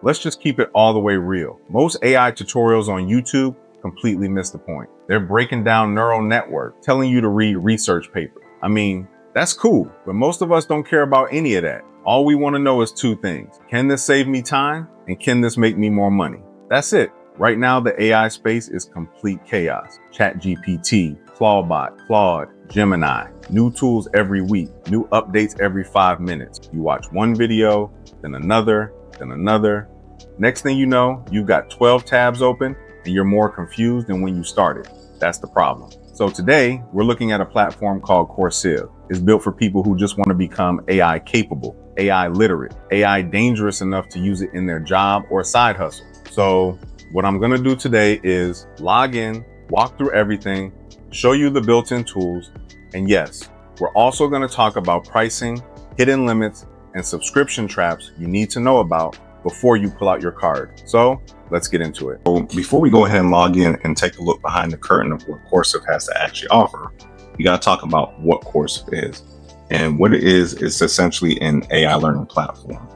let's just keep it all the way real. Most AI tutorials on YouTube completely miss the point. They're breaking down neural network, telling you to read research papers. I mean, that's cool, but most of us don't care about any of that. All we want to know is two things. Can this save me time? And can this make me more money? That's it. Right now, the AI space is complete chaos. ChatGPT, Claude, Gemini, new tools every week, new updates every 5 minutes. You watch one video, then another, then another. Next thing you know, you've got 12 tabs open and you're more confused than when you started. That's the problem. So today, we're looking at a platform called Coursiv. It's built for people who just want to become AI capable, AI literate, AI dangerous enough to use it in their job or side hustle. So what I'm going to do today is log in, walk through everything, show you the built-in tools, and yes, we're also going to talk about pricing, hidden limits, and subscription traps you need to know about before you pull out your card. So let's get into it. So before we go ahead and log in and take a look behind the curtain of what Coursiv has to actually offer, you got to talk about what Coursiv is. And what it is essentially an AI learning platform.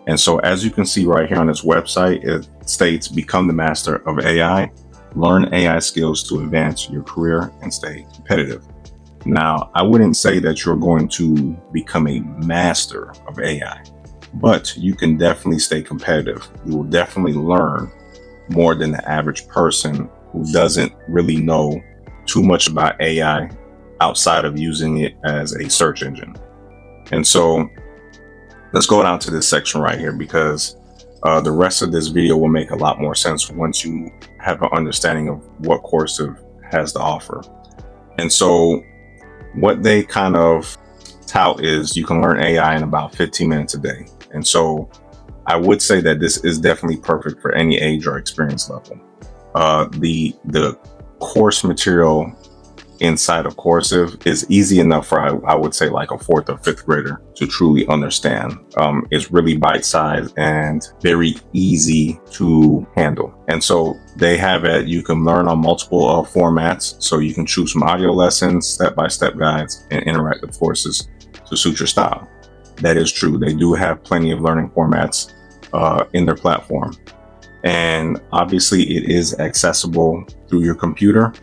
And so as you can see right here on this website, it states, become the master of AI, learn AI skills to advance your career and stay competitive. Now, I wouldn't say that you're going to become a master of AI, but you can definitely stay competitive. You will definitely learn more than the average person who doesn't really know too much about AI outside of using it as a search engine. And so let's go down to this section right here, because the rest of this video will make a lot more sense once you have an understanding of what Coursiv has to offer. And so what they kind of tout is you can learn AI in about 15 minutes a day. And so I would say that this is definitely perfect for any age or experience level. The course material inside of Coursiv is easy enough for, I would say, like a 4th or 5th grader to truly understand. It's really bite-sized and very easy to handle. And so they have it, you can learn on multiple formats. So you can choose from audio lessons, step-by-step guides, and interactive courses to suit your style. That is true. They do have plenty of learning formats in their platform. And obviously it is accessible through your computer.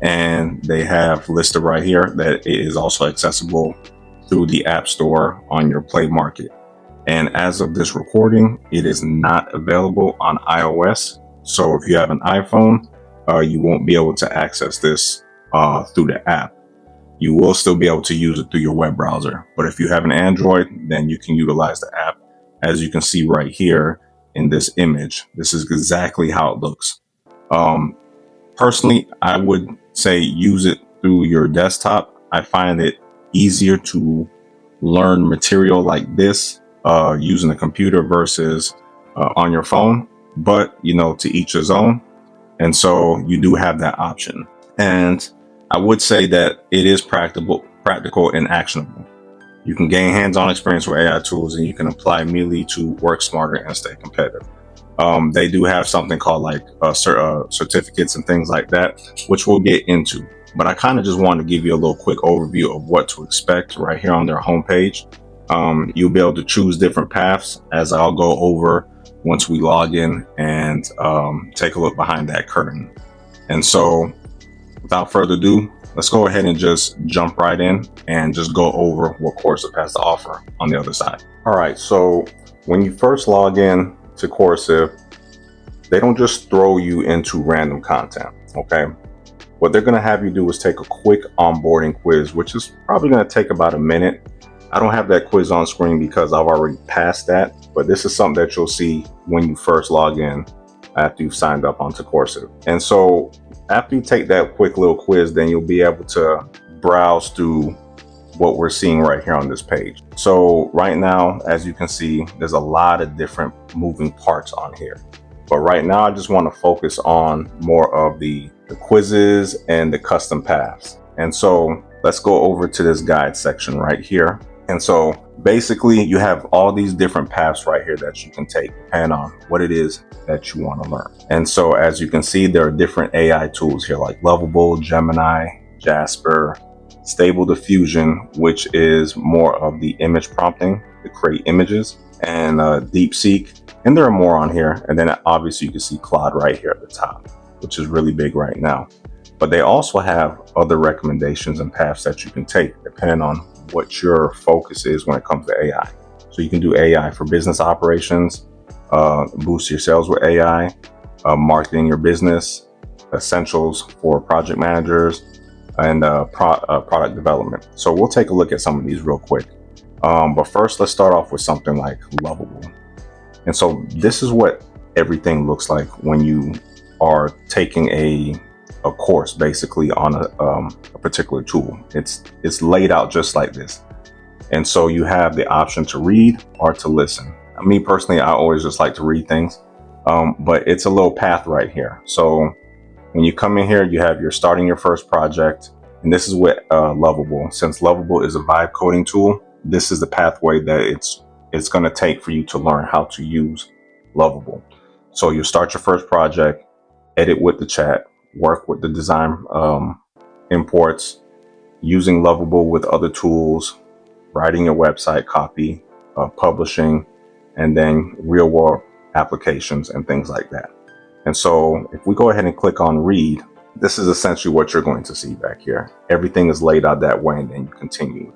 And they have listed right here that it is also accessible through the App Store on your Play Market. And as of this recording, it is not available on iOS. So if you have an iPhone, you won't be able to access this through the app. You will still be able to use it through your web browser. But if you have an Android, then you can utilize the app. As you can see right here in this image, this is exactly how it looks. Personally, I would say use it through your desktop. I find it easier to learn material like this using a computer versus on your phone, but you know, to each his own. And so you do have that option. And I would say that it is practical and actionable. You can gain hands-on experience with AI tools and you can apply immediately to work smarter and stay competitive. They do have something called like certificates and things like that, which we'll get into. But I kind of just wanted to give you a little quick overview of what to expect right here on their homepage. You'll be able to choose different paths, as I'll go over once we log in and take a look behind that curtain. And so without further ado, let's go ahead and just jump right in and just go over what Coursiv has to offer on the other side. All right, so when you first log in to Coursiv, they don't just throw you into random content, okay? What they're gonna have you do is take a quick onboarding quiz, which is probably gonna take about a minute. I don't have that quiz on screen because I've already passed that, but this is something that you'll see when you first log in after you've signed up onto Coursiv. And so after you take that quick little quiz, then you'll be able to browse through what we're seeing right here on this page. So right now, as you can see, there's a lot of different moving parts on here. But right now, I just want to focus on more of the quizzes and the custom paths. And so let's go over to this guide section right here. And so basically you have all these different paths right here that you can take depending on what it is that you want to learn. And so as you can see, there are different AI tools here like Lovable, Gemini, Jasper, Stable Diffusion, which is more of the image prompting to create images, and DeepSeek And there are more on here. And then obviously you can see Claude right here at the top, which is really big right now. But they also have other recommendations and paths that you can take depending on what your focus is when it comes to AI. So you can do AI for business operations, boost your sales with AI, marketing your business, essentials for project managers, and product development. So we'll take a look at some of these real quick. But first, let's start off with something like Lovable. And so this is what everything looks like when you are taking a course basically on a particular tool. It's laid out just like this. And so you have the option to read or to listen. Me personally, I always just like to read things, but it's a little path right here. So when you come in here, you have your starting your first project, and this is what Lovable. Since Lovable is a vibe coding tool, this is the pathway that it's going to take for you to learn how to use Lovable. So you start your first project, edit with the chat, work with the design imports, using Lovable with other tools, writing your website copy, publishing, and then real world applications and things like that. And so if we go ahead and click on read, this is essentially what you're going to see back here. Everything is laid out that way, and then you continue.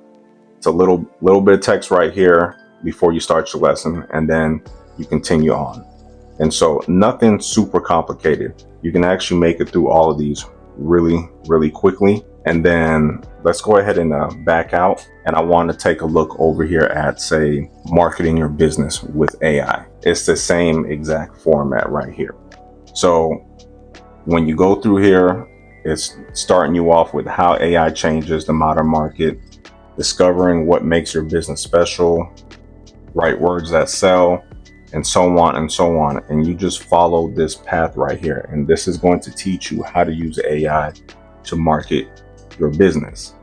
It's a little bit of text right here before you start your lesson, and then you continue on. And so nothing super complicated. You can actually make it through all of these really, really quickly. And then let's go ahead and back out. And I want to take a look over here at, say, marketing your business with AI. It's the same exact format right here. So when you go through here, it's starting you off with how AI changes the modern market, discovering what makes your business special, write words that sell, and so on and so on. And you just follow this path right here. And this is going to teach you how to use AI to market your business.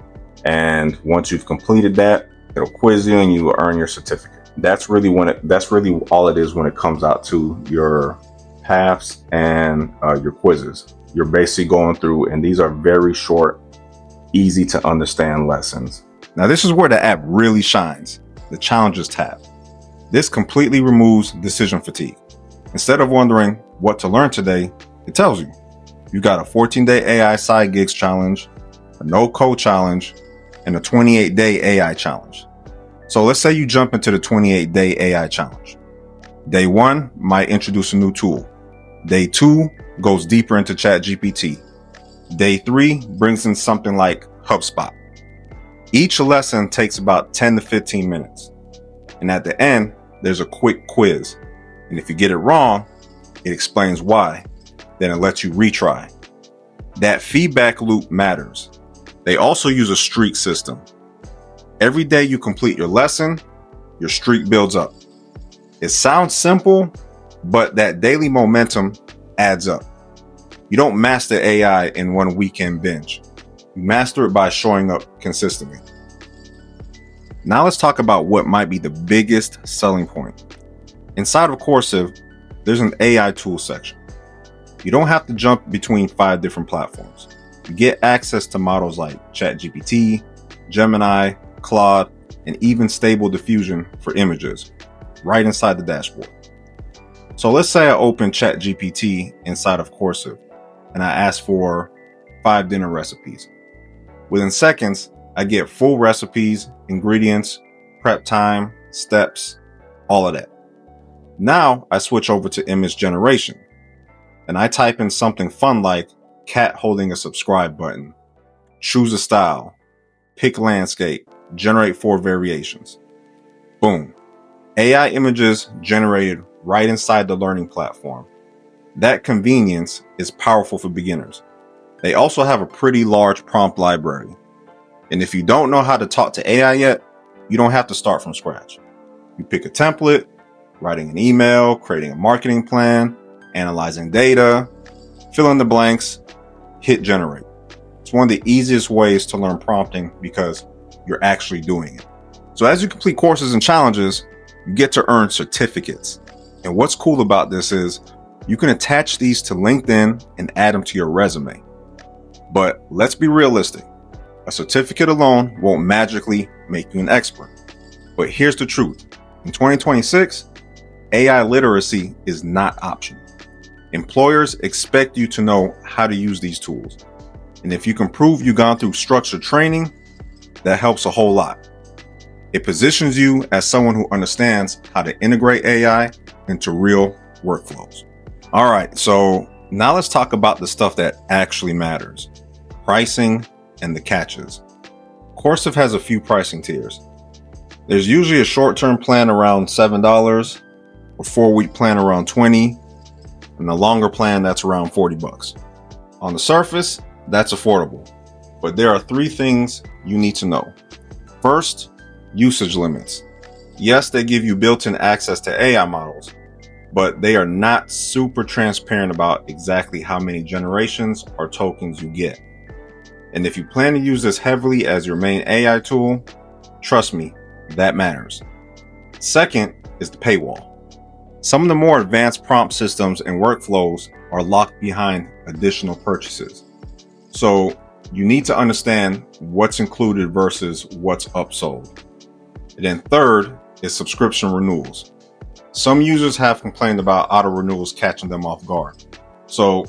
And once you've completed that, it'll quiz you and you will earn your certificate. That's really all it is when it comes out to your paths and your quizzes. You're basically going through, and these are very short, easy to understand lessons. Now this is where the app really shines, the challenges tab. This completely removes decision fatigue. Instead of wondering what to learn today, it tells you. You've got a 14-day AI side gigs challenge, a no code challenge, and a 28-day AI challenge. So let's say you jump into the 28-day AI challenge. Day 1 might introduce a new tool. Day 2 goes deeper into ChatGPT. Day 3 brings in something like HubSpot. Each lesson takes about 10 to 15 minutes. And at the end, there's a quick quiz. And if you get it wrong, it explains why. Then it lets you retry. That feedback loop matters. They also use a streak system. Every day you complete your lesson, your streak builds up. It sounds simple, but that daily momentum adds up. You don't master AI in one weekend binge. You master it by showing up consistently. Now let's talk about what might be the biggest selling point. Inside of Coursiv, there's an AI tool section. You don't have to jump between 5 different platforms. You get access to models like ChatGPT, Gemini, Claude, and even Stable Diffusion for images right inside the dashboard. So let's say I open ChatGPT inside of Coursiv and I ask for 5 dinner recipes. Within seconds, I get full recipes, ingredients, prep time, steps, all of that. Now I switch over to image generation and I type in something fun like cat holding a subscribe button, choose a style, pick landscape, generate 4 variations. Boom. AI images generated right inside the learning platform. That convenience is powerful for beginners. They also have a pretty large prompt library. And if you don't know how to talk to AI yet, you don't have to start from scratch. You pick a template, writing an email, creating a marketing plan, analyzing data, fill in the blanks, hit generate. It's one of the easiest ways to learn prompting because you're actually doing it. So as you complete courses and challenges, you get to earn certificates. And what's cool about this is you can attach these to LinkedIn and add them to your resume. But let's be realistic. A certificate alone won't magically make you an expert. But here's the truth. In 2026, AI literacy is not optional. Employers expect you to know how to use these tools. And if you can prove you've gone through structured training, that helps a whole lot. It positions you as someone who understands how to integrate AI into real workflows. All right, so now let's talk about the stuff that actually matters. Pricing and the catches. Coursiv has a few pricing tiers. There's usually a short-term plan around $7, a 4-week plan around $20, and a longer plan that's around $40. On the surface, that's affordable, but there are 3 things you need to know. First, usage limits. Yes, they give you built-in access to AI models, but they are not super transparent about exactly how many generations or tokens you get. And if you plan to use this heavily as your main AI tool, trust me, that matters. Second is the paywall. Some of the more advanced prompt systems and workflows are locked behind additional purchases. So you need to understand what's included versus what's upsold. And then third is subscription renewals. Some users have complained about auto renewals catching them off guard. So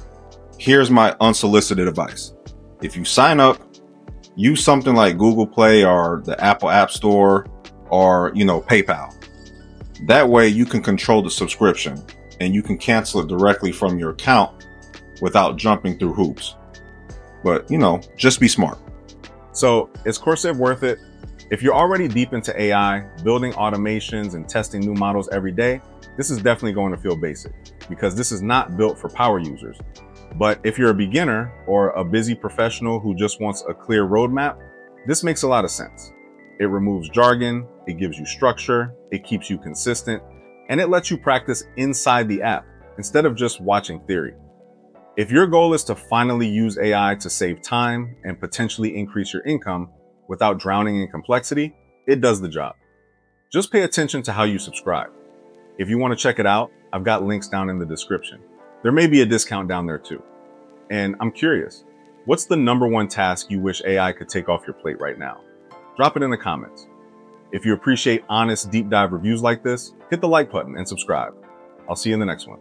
here's my unsolicited advice. If you sign up, use something like Google Play or the Apple App Store or, PayPal. That way you can control the subscription and you can cancel it directly from your account without jumping through hoops. But, just be smart. So is Coursiv worth it? If you're already deep into AI, building automations and testing new models every day, this is definitely going to feel basic because this is not built for power users. But if you're a beginner or a busy professional who just wants a clear roadmap, this makes a lot of sense. It removes jargon, it gives you structure, it keeps you consistent, and it lets you practice inside the app instead of just watching theory. If your goal is to finally use AI to save time and potentially increase your income without drowning in complexity, it does the job. Just pay attention to how you subscribe. If you want to check it out, I've got links down in the description. There may be a discount down there too. And I'm curious, what's the #1 task you wish AI could take off your plate right now? Drop it in the comments. If you appreciate honest deep dive reviews like this, hit the like button and subscribe. I'll see you in the next one.